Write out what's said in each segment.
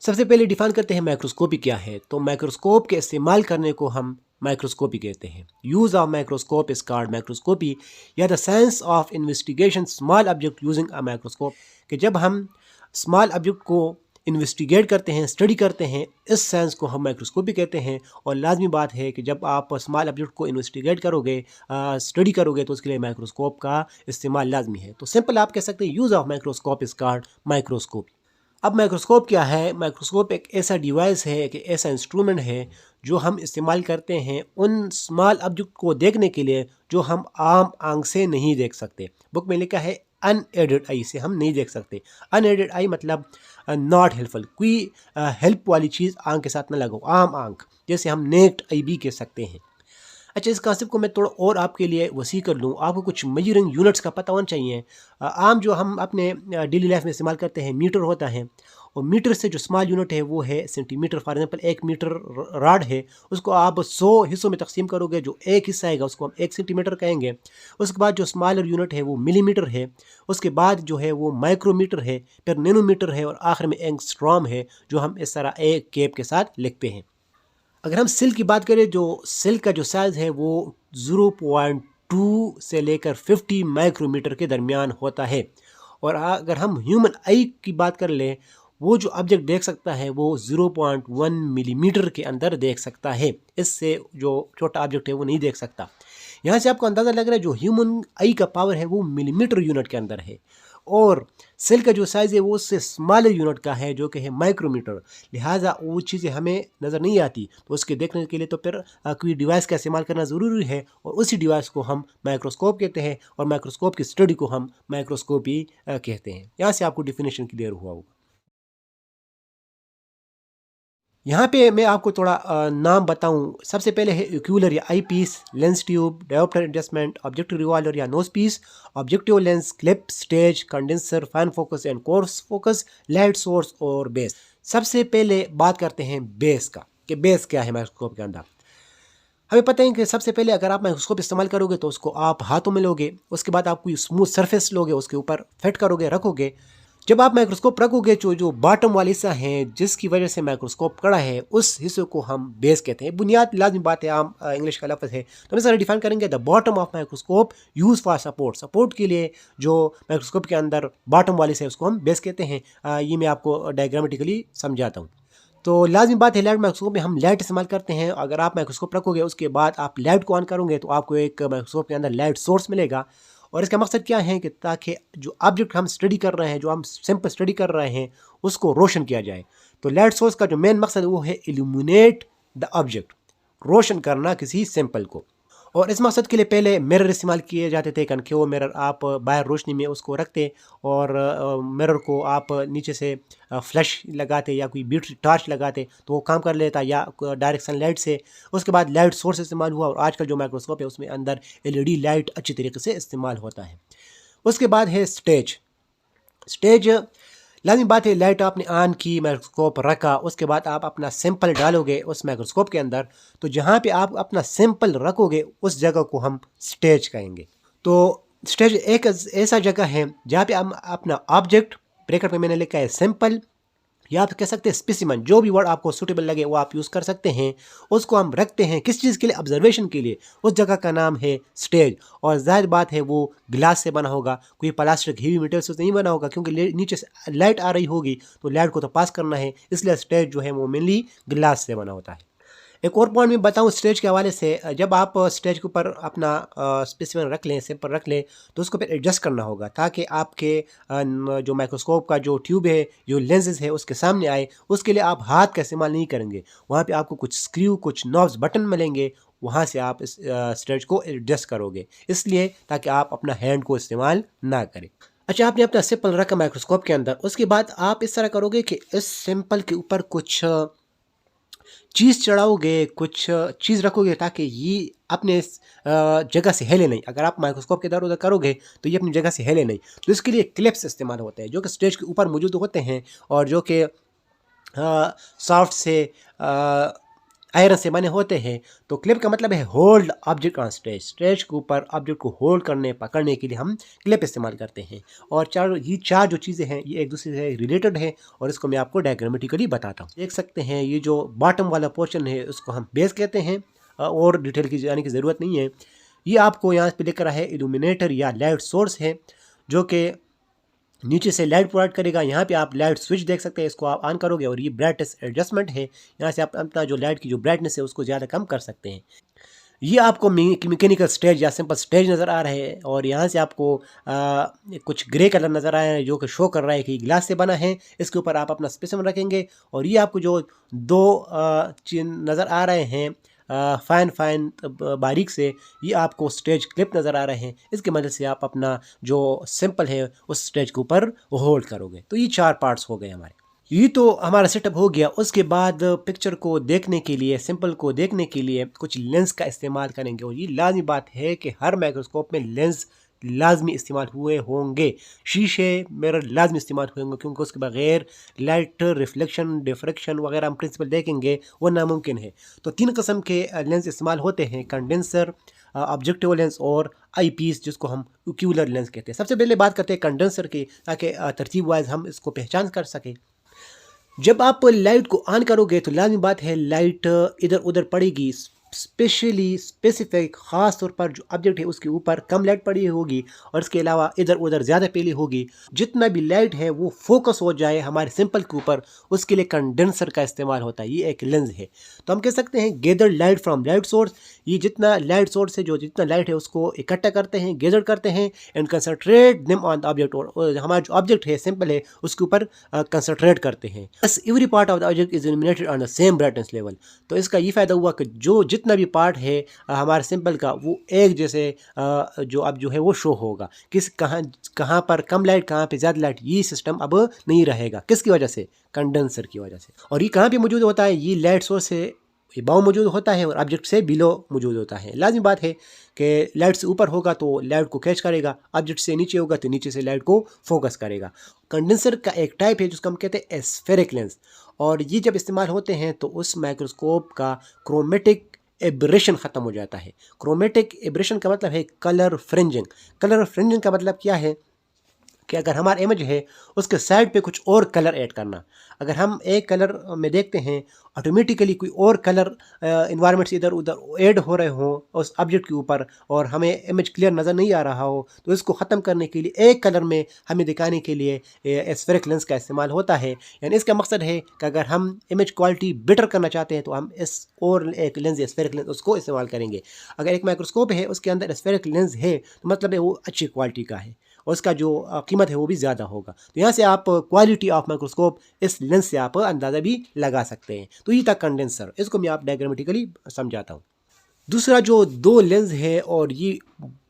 सबसे पहले डिफाइन करते हैं माइक्रोस्कोपी क्या है। तो माइक्रोस्कोप के इस्तेमाल करने को हम माइक्रोस्कोपी कहते हैं। Use of microscope is called microscopy या the science of investigation small object using a microscope. कि जब हम स्मॉल ऑब्जेक्ट को इन्वेस्टिगेट करते हैं, स्टडी करते हैं, इस साइंस को हम माइक्रोस्कोपी कहते हैं। और लाजमी बात है कि जब आप स्मॉल ऑब्जेक्ट को इन्वेस्टिगेट करोगे, स्टडी करोगे, तो उसके लिए माइक्रोस्कोप का इस्तेमाल लाजमी है। तो सिंपल आप कह सकते हैं use of microscope is called microscopy. अब माइक्रोस्कोप क्या है? माइक्रोस्कोप एक ऐसा डिवाइस है, एक ऐसा इंस्ट्रूमेंट है जो हम इस्तेमाल करते हैं उन स्मॉल ऑब्जेक्ट को देखने के लिए जो हम आम आंख से नहीं देख सकते। बुक में लिखा है अनएडेड आई से हम नहीं देख सकते। अनएडेड आई मतलब नॉट हेल्पफुल, कोई हेल्प वाली चीज़ आंख के साथ न लगो, आम आंख, जैसे हम नेक्ड आई भी कह सकते हैं। अच्छा, इस कांसेप्ट को मैं थोड़ा और आपके लिए वसी कर लूँ, आपको कुछ मेजरिंग यूनिट्स का पता होना चाहिए। आम जो हम अपने डेली लाइफ में इस्तेमाल करते हैं मीटर होता है, और मीटर से जो स्मॉल यूनिट है वो है सेंटीमीटर। फॉर एग्जांपल एक मीटर रॉड है, उसको आप 100 हिस्सों में तकसीम करोगे, जो एक हिस्सा आएगा उसको हम 1 सेंटीमीटर कहेंगे। उसके बाद जो स्मॉलर यूनिट है वो मिलीमीटर है, उसके बाद जो है वो माइक्रोमीटर है, फिर नैनोमीटर है, और आखिर में एंगस्ट्रॉम है जो हम इस तरह एक केप के साथ लिखते हैं। अगर हम सिल्क की बात करें, जो सिल्क का जो साइज़ है वो 0.2 से लेकर 50 माइक्रोमीटर के दरमियान होता है। और अगर हम ह्यूमन आई की बात कर लें, वो जो ऑब्जेक्ट देख सकता है वो 0.1 मिलीमीटर के अंदर देख सकता है। इससे जो छोटा ऑब्जेक्ट है वो नहीं देख सकता। यहाँ से आपको अंदाज़ा लग रहा है जो ह्यूमन आई का पावर है वो मिलीमीटर यूनिट के अंदर है, और सेल का जो साइज़ है वो उससे स्मॉलर यूनिट का है जो कि है माइक्रोमीटर। लिहाजा वो चीज़ें हमें नज़र नहीं आती, तो उसके देखने के लिए तो फिर कोई डिवाइस का इस्तेमाल करना ज़रूरी है, और उसी डिवाइस को हम माइक्रोस्कोप कहते हैं, और माइक्रोस्कोप की स्टडी को हम माइक्रोस्कोपी कहते हैं। यहाँ से आपको डिफिनेशन क्लियर हुआ होगा। यहाँ पे मैं आपको थोड़ा नाम बताऊं। सबसे पहले है एक्यूलर या eye piece, lens tube, diopter adjustment, objective revolver या nose piece, objective lens, clip, stage, condenser, fine focus and coarse focus, light source और बेस। सबसे पहले बात करते हैं बेस का, कि बेस क्या है माइक्रोस्कोप के अंदर। हमें पता है कि सबसे पहले अगर आप माइक्रोस्कोप इस्तेमाल करोगे तो उसको आप हाथों में लोगे, उसके बाद आप कोई स्मूथ सरफेस लोगे, उसके ऊपर फिट करोगे, रखोगे। जब आप माइक्रोस्कोप रखोगे, जो जो बॉटम वाला हिस्सा है जिसकी वजह से माइक्रोस्कोप कड़ा है, उस हिस्से को हम बेस कहते हैं। बुनियाद लाजमी बात है, आम इंग्लिश का लफ्ज़ है, तो हम सारा डिफाइन करेंगे। The bottom of microscope use for support, support के लिए जो माइक्रोस्कोप के अंदर बॉटम वाले से उसको हम बेस कहते हैं। ये मैं आपको डायग्रामेटिकली समझाता हूँ। तो लाजमी बात है, लाइट माइक्रोस्कोप में हम लाइट इस्तेमाल करते हैं। अगर आप माइक्रोस्कोप रखोगे, उसके बाद आप लाइट को ऑन करोगे, तो आपको एक माइक्रोस्कोप के अंदर लाइट सोर्स मिलेगा। और इसका मकसद क्या है कि ताकि जो ऑब्जेक्ट हम स्टडी कर रहे हैं, जो हम सिंपल स्टडी कर रहे हैं, उसको रोशन किया जाए। तो लाइट सोर्स का जो मेन मकसद है वो है इल्यूमिनेट द ऑब्जेक्ट, रोशन करना किसी सिंपल को। और इस मकसद के लिए पहले मिरर इस्तेमाल किए जाते थे। कनकेव मिरर आप बाहर रोशनी में उसको रखते, और मिरर को आप नीचे से फ्लैश लगाते या कोई ब्यूटी टॉर्च लगाते तो वो काम कर लेता, या डायरेक्ट सनलाइट से। उसके बाद लाइट सोर्स इस्तेमाल हुआ, और आजकल जो माइक्रोस्कोप है उसमें अंदर एलईडी लाइट अच्छी तरीके से इस्तेमाल होता है। उसके बाद है स्टेज। स्टेज लाजमी बात है, लाइट आपने ऑन की, माइक्रोस्कोप रखा, उसके बाद आप अपना सैंपल डालोगे उस माइक्रोस्कोप के अंदर, तो जहाँ पे आप अपना सैंपल रखोगे उस जगह को हम स्टेज कहेंगे। तो स्टेज एक ऐसा जगह है जहाँ पे हम अपना ऑब्जेक्ट, ब्रैकेट में मैंने लिखा है सैंपल, या आप कह सकते हैं स्पेसिमन, जो भी वर्ड आपको सूटेबल लगे वो आप यूज़ कर सकते हैं, उसको हम रखते हैं किस चीज़ के लिए? ऑब्जर्वेशन के लिए। उस जगह का नाम है स्टेज। और जाहिर बात है वो ग्लास से बना होगा, कोई प्लास्टिक हेवी मटेरियल से नहीं बना होगा, क्योंकि नीचे से लाइट आ रही होगी तो लाइट को तो पास करना है, इसलिए स्टेज जो है वो मेनली ग्लास से बना होता है। एक और पॉइंट मैं बताऊं स्टेज के हवाले से, जब आप स्टेज के ऊपर अपना स्पेसिमेन रख लें, सैंपल रख लें, तो उसको फिर एडजस्ट करना होगा ताकि आपके जो माइक्रोस्कोप का जो ट्यूब है, जो लेंसेज है, उसके सामने आए। उसके लिए आप हाथ का इस्तेमाल नहीं करेंगे, वहाँ पे आपको कुछ स्क्रू, कुछ नॉब्स, बटन मिलेंगे, वहाँ से आप इस स्टेज को एडजस्ट करोगे, इसलिए ताकि आप अपना हैंड को इस्तेमाल ना करें। अच्छा, आपने अपना सैंपल रखा माइक्रोस्कोप के अंदर, उसके बाद आप इस तरह करोगे कि इस सैंपल के ऊपर कुछ चीज़ चढ़ाओगे, कुछ चीज़ रखोगे ताकि ये अपने जगह से हिले नहीं। अगर आप माइक्रोस्कोप के इधर उधर करोगे तो ये अपनी जगह से हिले नहीं, तो इसके लिए क्लिप्स इस्तेमाल होते हैं जो कि स्टेज के ऊपर मौजूद होते हैं, और जो कि सॉफ्ट से आयरन से बने होते हैं। तो क्लिप का मतलब है hold object on stage, stage के ऊपर ऑब्जेक्ट को होल्ड करने पकड़ने के लिए हम क्लिप इस्तेमाल करते हैं। और चार जो चीज़ें हैं ये एक दूसरे से रिलेटेड है और इसको मैं आपको डायग्रामेटिकली बताता हूँ। देख सकते हैं ये जो बॉटम वाला पोर्शन है उसको हम बेस कहते हैं, और डिटेल की जाने की ज़रूरत नहीं है। ये आपको यहाँ पे लिख रहा है इल्यूमिनेटर या लाइट सोर्स है जो कि नीचे से लाइट प्रोवाइड करेगा। यहाँ पे आप लाइट स्विच देख सकते हैं, इसको आप ऑन करोगे और ये ब्राइटनेस एडजस्टमेंट है, यहाँ से आप अपना जो लाइट की जो ब्राइटनेस है उसको ज़्यादा कम कर सकते हैं। ये आपको मैकेनिकल स्टेज या सिंपल स्टेज नज़र आ रहे हैं और यहाँ से आपको कुछ ग्रे कलर नज़र आ रहा है जो कि शो कर रहा है कि ग्लास से बना है। इसके ऊपर आप अपना स्पेसिमेन रखेंगे और ये आपको जो दो चिन्ह नज़र आ रहे हैं फाइन बारीक से, ये आपको स्टेज क्लिप नज़र आ रहे हैं। इसकी मदद से आप अपना जो सिंपल है उस स्टेज के ऊपर होल्ड करोगे। तो ये 4 पार्ट्स हो गए हमारे। ये तो हमारा सेटअप हो गया। उसके बाद पिक्चर को देखने के लिए, सिंपल को देखने के लिए कुछ लेंस का इस्तेमाल करेंगे और ये लाजमी बात है कि हर माइक्रोस्कोप में लेंस लाजमी इस्तेमाल हुए होंगे। शीशे मिरर लाजमी इस्तेमाल हुए होंगे क्योंकि उसके बगैर लाइट रिफ्लेक्शन डिफ्रैक्शन वगैरह हम प्रिंसिपल देखेंगे वो नामुमकिन है। तो 3 किस्म के लेंस इस्तेमाल होते हैं, कंडेंसर, ऑब्जेक्टिव लेंस और आई पीस जिसको हम ओक्यूलर लेंस कहते हैं। सबसे पहले बात करते हैं कंडेंसर की ताकि तरतीब वाइज हम इसको पहचान कर सकें। जब आप लाइट को ऑन करोगे तो लाजमी बात है लाइट इधर उधर पड़ेगी, स्पेशली स्पेसिफिक ख़ास तौर पर जो ऑब्जेक्ट है उसके ऊपर कम लाइट पड़ी होगी और इसके अलावा इधर उधर ज़्यादा पीली होगी। जितना भी लाइट है वो फोकस हो जाए हमारे सिंपल के ऊपर, उसके लिए कंडेंसर का इस्तेमाल होता है। ये एक लेंस है। तो हम कह सकते हैं gather light from light source, ये जितना लाइट सोर्स है जो जितना लाइट है उसको इकट्ठा करते हैं, गैदर करते हैं and concentrate them on the object, और हमारा जो ऑब्जेक्ट है सिंपल है उसके ऊपर कंसनट्रेट करते हैं। बस every part of the object is illuminated on the same brightness level. तो इसका ये फ़ायदा हुआ कि जो जितना भी पार्ट है हमारे सिंपल का वो एक जैसे जो अब जो है वो शो होगा। कहाँ पर कम लाइट कहाँ पे ज़्यादा लाइट, ये सिस्टम अब नहीं रहेगा। किसकी वजह से? कंडेंसर की वजह से। और ये कहाँ पे मौजूद होता है? ये लाइट सोर्स से अबाव मौजूद होता है और ऑब्जेक्ट से बिलो मौजूद होता है। लाजमी बात है कि लाइट से ऊपर होगा तो लाइट को कैच करेगा, ऑब्जेक्ट से नीचे होगा तो नीचे से लाइट को फोकस करेगा। कंडेंसर का एक टाइप है जिसको हम कहते हैं एस्फेरिक लेंस, और ये जब इस्तेमाल होते हैं तो उस माइक्रोस्कोप का क्रोमेटिक एब्रेशन ख़त्म हो जाता है। क्रोमेटिक एब्रेशन का मतलब है कलर फ्रिंजिंग। कलर फ्रिंजिंग का मतलब क्या है कि अगर हमारा इमेज है उसके साइड पे कुछ और कलर ऐड करना। अगर हम एक कलर में देखते हैं ऑटोमेटिकली कोई और कलर इन्वायरमेंट से इधर उधर ऐड हो रहे हों उस ऑब्जेक्ट के ऊपर और हमें इमेज क्लियर नज़र नहीं आ रहा हो, तो इसको ख़त्म करने के लिए एक कलर में हमें दिखाने के लिए एस्फेरिक लेंस का इस्तेमाल होता है। यानी इसका मकसद है कि अगर हम इमेज क्वालिटी बेटर करना चाहते हैं तो हम इस और एक लेंस एस्फेरिक लेंस उसको इस्तेमाल करेंगे। अगर एक माइक्रोस्कोप है उसके अंदर एस्फेरिक लेंस है तो मतलब है वो अच्छी क्वालिटी का है और उसका जो कीमत है वो भी ज़्यादा होगा। तो यहाँ से आप क्वालिटी ऑफ माइक्रोस्कोप इस लेंस से आप अंदाज़ा भी लगा सकते हैं। तो ये था कंडेंसर, इसको मैं आप डायग्रामेटिकली समझाता हूँ। दूसरा जो 2 लेंस है और ये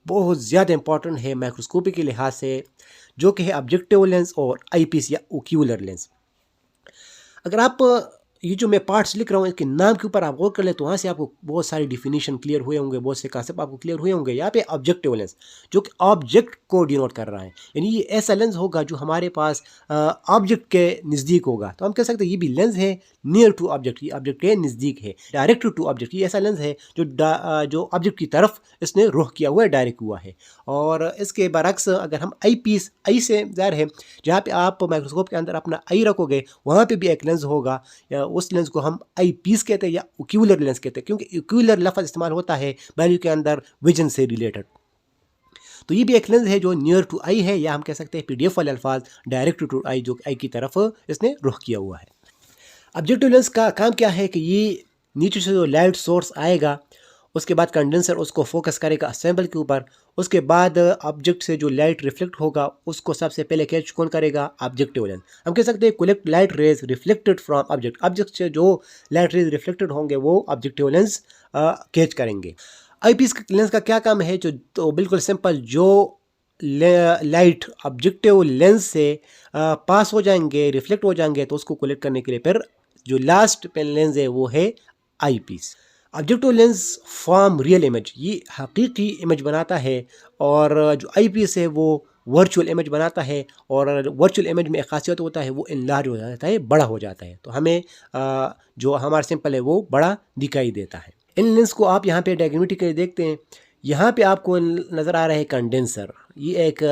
बहुत ज़्यादा इंपॉर्टेंट है माइक्रोस्कोपी के लिहाज से, जो कि है ऑब्जेक्टिव लेंस और आईपीस या ओक्यूलर लेंस। अगर आप ये जो मैं पार्ट्स लिख रहा हूँ इसके नाम के ऊपर आप गौर कर ले तो वहाँ से आपको बहुत सारी डिफिनीशन क्लियर हुए होंगे, बहुत से कांसेप्ट आपको क्लियर हुए होंगे। यहाँ पे ऑब्जेक्टिव लेंस जो कि ऑब्जेक्ट को डिनोट कर रहा है, यानी ये ऐसा लेंस होगा जो हमारे पास ऑब्जेक्ट के नज़दीक होगा। तो हम कह सकते हैं ये भी लेंस है नियर टू ऑब्जेक्ट, ये ऑब्जेक्ट के नज़दीक है। डायरेक्ट टू ऑब्जेक्ट, ये ऐसा लेंस है जो ऑब्जेक्ट की तरफ इसने रुख किया हुआ है, डायरेक्ट हुआ है। और इसके बरक्स अगर हम आई पीस, आई से ज़ाहिर है जहाँ पे आप माइक्रोस्कोप के अंदर अपना आई रखोगे वहाँ पे भी एक लेंस होगा, उस लेंस को हम आई पीस कहते हैं या ओक्यूलर लेंस कहते हैं, क्योंकि ओक्यूलर लफ्ज़ इस्तेमाल होता है वैल्यू के अंदर विजन से रिलेटेड। तो ये भी एक लेंस है जो नियर टू आई है, या हम कह सकते हैं पीडीएफ वाले अल्फाज डायरेक्ट टू आई, जो आई की तरफ इसने रुख किया हुआ है। ऑब्जेक्टिव लेंस का काम क्या है कि ये नीचे से जो लाइट सोर्स आएगा उसके बाद कंडेंसर उसको फोकस करेगा सैंपल के ऊपर, उसके बाद ऑब्जेक्ट से जो लाइट रिफ्लेक्ट होगा उसको सबसे पहले कैच कौन करेगा? Objective lens. हम कह सकते हैं collect light rays reflected from object, object से जो लाइट रेज रिफ्लेक्टेड होंगे वो ऑब्जेक्टिव लेंस कैच करेंगे। आईपीस लेंस का क्या काम है? जो तो बिल्कुल सिंपल, जो लाइट ऑब्जेक्टिव लेंस से पास हो जाएंगे, रिफ्लेक्ट हो जाएंगे, तो उसको कलेक्ट करने के लिए फिर जो लास्ट पेन लेंस है वो है eye piece. Objective lens form real image, ये हकीकी इमेज बनाता है, और जो आई पीस है वो वर्चुअल इमेज बनाता है, और वर्चुअल इमेज में एक खासियत होता है वो इनलार्ज हो जाता है, बड़ा हो जाता है, तो हमें जो हमारा सैंपल है वो बड़ा दिखाई देता है। इन लेंस को आप यहाँ पे डायग्रामेटिकली देखते हैं, यहाँ पे आपको नज़र आ रहा है कंडेंसर। ये एक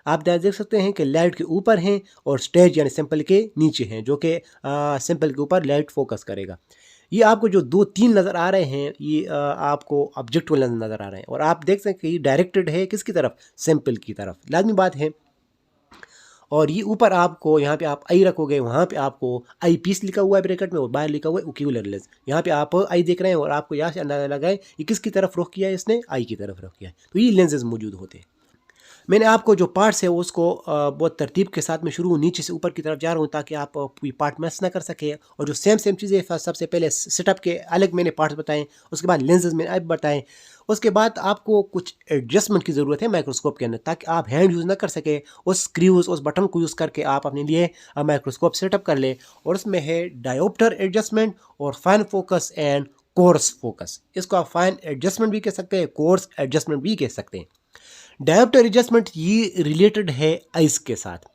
आप देख सकते हैं कि लाइट के ऊपर हैं और स्टेज यानी सैंपल के नीचे हैं, जो कि सैंपल के ऊपर लाइट फोकस करेगा। ये आपको जो 2-3 नज़र आ रहे हैं, ये आपको ऑब्जेक्टिव लेंस नज़र आ रहे हैं, और आप देख सकते हैं कि ये डायरेक्टेड है किसकी तरफ, सैंपल की तरफ, लाजमी बात है। और ये ऊपर आपको यहाँ पे आप आई रखोगे, वहाँ पे आपको आई पीस लिखा हुआ है ब्रैकेट में, और बाहर लिखा हुआ है ओक्यूलर लेंस। यहाँ पे आप आई देख रहे हैं और आपको यहाँ से अंदाजा लगा है ये किसकी तरफ रुख किया है, इसने आई की तरफ रुख किया है, तो ये लेंसेज मौजूद होते हैं। मैंने आपको जो पार्ट्स है उसको बहुत तरतीब के साथ में शुरू नीचे से ऊपर की तरफ जा रहा हूँ, ताकि आप कोई पार्ट मिस ना कर सके। और जो सेम चीज़ें सबसे पहले सेटअप के अलग मैंने पार्ट्स बताएं, उसके बाद लेंसेज मैंने अब बताएं, उसके बाद आपको कुछ एडजस्टमेंट की ज़रूरत है माइक्रोस्कोप के अंदर, ताकि आप हैंड यूज़ ना कर सके। उस स्क्रूज उस बटन को यूज़ करके आप अपने लिए माइक्रोस्कोप सेटअप कर ले। और उसमें है डायोप्टर एडजस्टमेंट और fine focus and coarse focus. इसको आप फाइन एडजस्टमेंट भी कह सकते हैं, कोर्स एडजस्टमेंट भी कह सकते हैं। डायोप्टर एडजस्टमेंट ये रिलेटेड है आइस के साथ।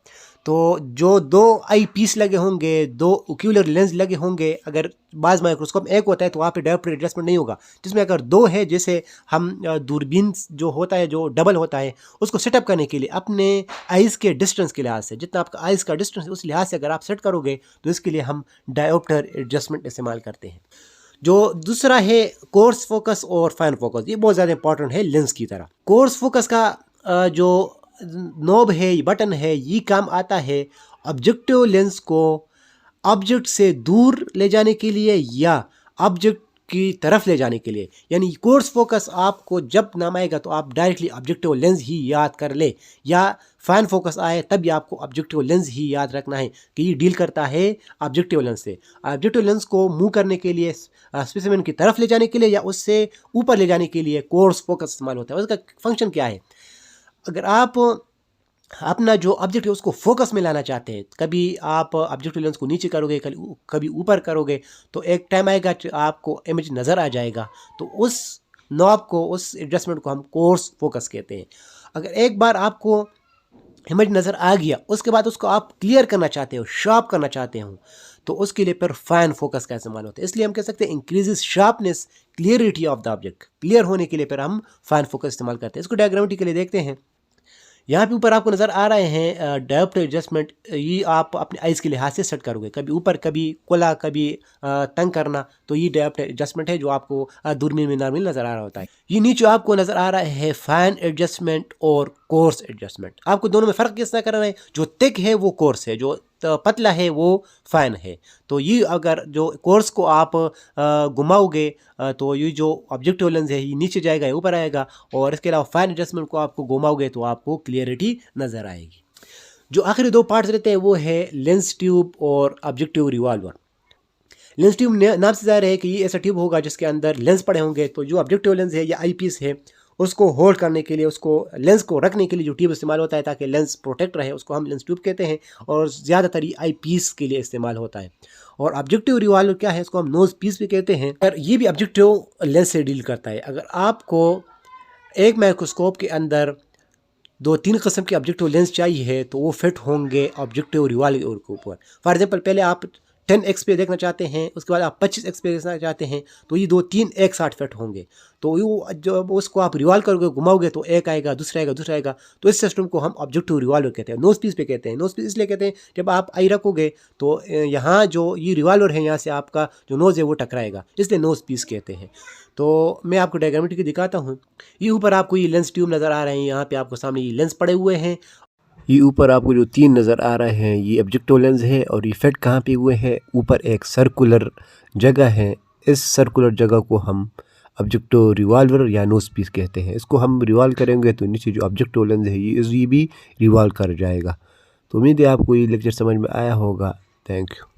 तो जो 2 आई पीस लगे होंगे, 2 ओक्यूलर लेंस लगे होंगे, अगर बाज़ माइक्रोस्कोप एक होता है तो वहाँ पे डायोप्टर एडजस्टमेंट नहीं होगा। जिसमें अगर 2 है, जैसे हम दूरबीन जो होता है जो डबल होता है, उसको सेटअप करने के लिए अपने आइस के डिस्टेंस के लिहाज से, जितना आपका आइस का डिस्टेंस है उस लिहाज से अगर आप सेट करोगे तो इसके लिए हम डायोप्टर एडजस्टमेंट इस्तेमाल करते हैं। जो दूसरा है कोर्स फोकस और फाइन फोकस, ये बहुत ज़्यादा इंपॉर्टेंट है लेंस की तरह। कोर्स फोकस का जो नॉब है, बटन है, ये काम आता है ऑब्जेक्टिव लेंस को ऑब्जेक्ट से दूर ले जाने के लिए या ऑब्जेक्ट की तरफ ले जाने के लिए। यानी कोर्स फोकस आपको जब नाम आएगा तो आप डायरेक्टली ऑब्जेक्टिव लेंस ही याद कर ले, या फाइन फोकस आए तब भी आपको ऑब्जेक्टिव लेंस ही याद रखना है कि ये डील करता है ऑब्जेक्टिव लेंस से। ऑब्जेक्टिव लेंस को मूव करने के लिए, स्पेसिमेन की तरफ ले जाने के लिए या उससे ऊपर ले जाने के लिए कोर्स फोकस इस्तेमाल होता है। उसका फंक्शन क्या है, अगर आप अपना जो ऑब्जेक्ट है उसको फोकस में लाना चाहते हैं, कभी आप ऑब्जेक्टिव लेंस को नीचे करोगे, कभी ऊपर करोगे, तो एक टाइम आएगा आपको इमेज नज़र आ जाएगा, तो उस नॉब को, उस एडजस्टमेंट को हम कोर्स फोकस कहते हैं। अगर एक बार आपको इमेज नज़र आ गया, उसके बाद उसको आप क्लियर करना चाहते हो, शार्प करना चाहते हो, तो उसके लिए फिर फाइन फोकस का इस्तेमाल होता है। इसलिए हम कह सकते हैं increases sharpness, clarity of the object. Clear होने के लिए फिर हम फाइन फोकस इस्तेमाल करते हैं। इसको डायग्रामेटिकली देखते हैं। यहाँ पे ऊपर आपको नज़र आ रहे हैं डायोप्टर एडजस्टमेंट। ये आप अपने आइज़ के लिहाज से सेट करोगे, कभी ऊपर, कभी खुला, कभी तंग करना, तो ये डायोप्टर एडजस्टमेंट है जो आपको दूरबीन में नॉर्मल नज़र आ रहा होता है। ये नीचे आपको नज़र आ रहा है फाइन एडजस्टमेंट और कोर्स एडजस्टमेंट। आपको दोनों में फ़र्क किस तरह करना है, जो थिक है वो कोर्स है, जो पतला है वो फाइन है। तो ये अगर जो कोर्स को आप घुमाओगे तो ये जो ऑब्जेक्टिव लेंस है ये नीचे जाएगा या ऊपर आएगा, और इसके अलावा फाइन एडजस्टमेंट को आपको घुमाओगे तो आपको क्लियरिटी नज़र आएगी। जो आखिरी 2 पार्ट्स रहते हैं वो है लेंस ट्यूब और ऑब्जेक्टिव रिवॉल्वर। लेंस ट्यूब नाम से ज़ाहिर है कि ये ऐसा ट्यूब होगा जिसके अंदर लेंस पड़े होंगे। तो जो ऑब्जेक्टिव लेंस है या आई पीस है, उसको होल्ड करने के लिए, उसको लेंस को रखने के लिए जो ट्यूब इस्तेमाल होता है ताकि लेंस प्रोटेक्ट रहे, उसको हम लेंस ट्यूब कहते हैं, और ज़्यादातर ये आई पीस के लिए इस्तेमाल होता है। और ऑब्जेक्टिव रिवॉल्वर क्या है, इसको हम नोज़ पीस भी कहते हैं, पर ये भी ऑब्जेक्टिव लेंस से डील करता है। अगर आपको एक माइक्रोस्कोप के अंदर 2-3 किस्म के ऑब्जेक्टिव लेंस चाहिए है तो वो फिट होंगे ऑब्जेक्टिव रिवॉल्वर के ऊपर। फॉर एग्जांपल, पहले आप 10x पे देखना चाहते हैं, उसके बाद आप 25x पे देखना चाहते हैं, तो ये 2-3 एक साथ फिट होंगे। तो ये जब उसको आप रिवॉल्व करोगे, घुमाओगे, तो एक आएगा, दूसरा आएगा, दूसरा आएगा। तो इस सिस्टम को हम ऑब्जेक्टिव रिवॉल्वर कहते हैं। नोज पीस पे कहते हैं। नोज पीस इसलिए कहते हैं जब आप आई रखोगे तो यहाँ जो ये रिवॉल्वर है यहाँ से आपका जो नोज़ है वो टकराएगा, इसलिए नोज पीस कहते हैं। तो मैं आपको डायग्रामेटिकली दिखाता हूँ। ये ऊपर आपको ये लेंस ट्यूब नज़र आ रहे हैं, यहाँ पे आपको सामने ये लेंस पड़े हुए हैं। ये ऊपर आपको जो 3 नज़र आ रहे हैं ये ऑब्जेक्टिव लेंस है, और ये फिट कहाँ पे हुए हैं, ऊपर एक सर्कुलर जगह है। इस सर्कुलर जगह को हम ऑब्जेक्टिव रिवॉल्वर या नोज पीस कहते हैं। इसको हम रिवॉल्व करेंगे तो नीचे जो ऑब्जेक्टिव लेंस है ये भी रिवॉल्व कर जाएगा। तो उम्मीद है आपको ये लेक्चर समझ में आया होगा। Thank you.